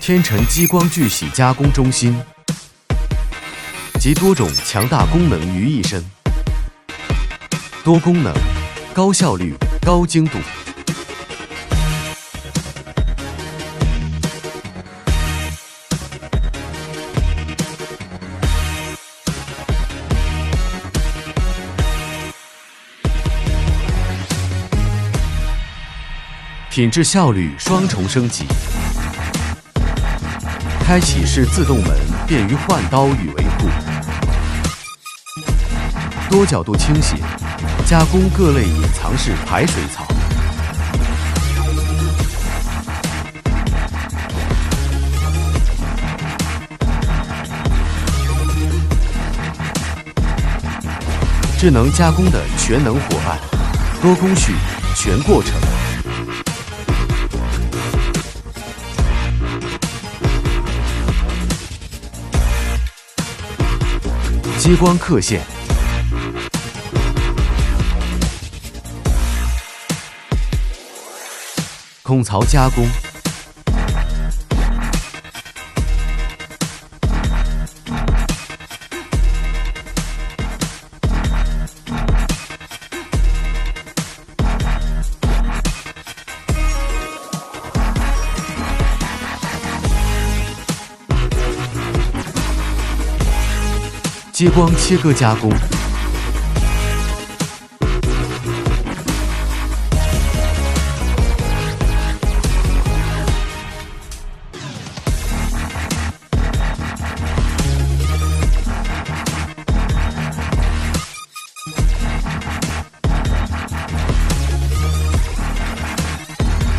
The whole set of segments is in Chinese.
天成激光聚酰加工中心，集多种强大功能于一身，多功能、高效率、高精度。品质效率双重升级，开启式自动门便于换刀与维护，多角度倾斜，加工各类隐藏式排水槽，智能加工的全能伙伴，多工序全过程。激光刻线，孔槽加工，激光切割加工，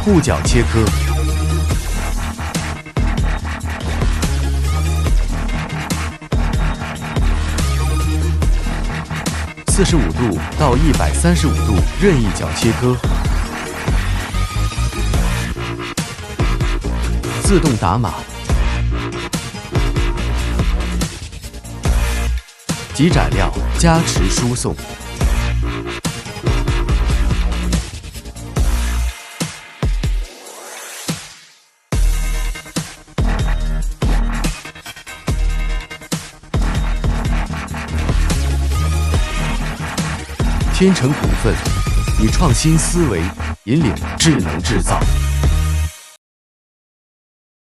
护角切割，45度到135度任意角切割，自动打码，极窄料加持输送，天成股份以创新思维引领智能制造。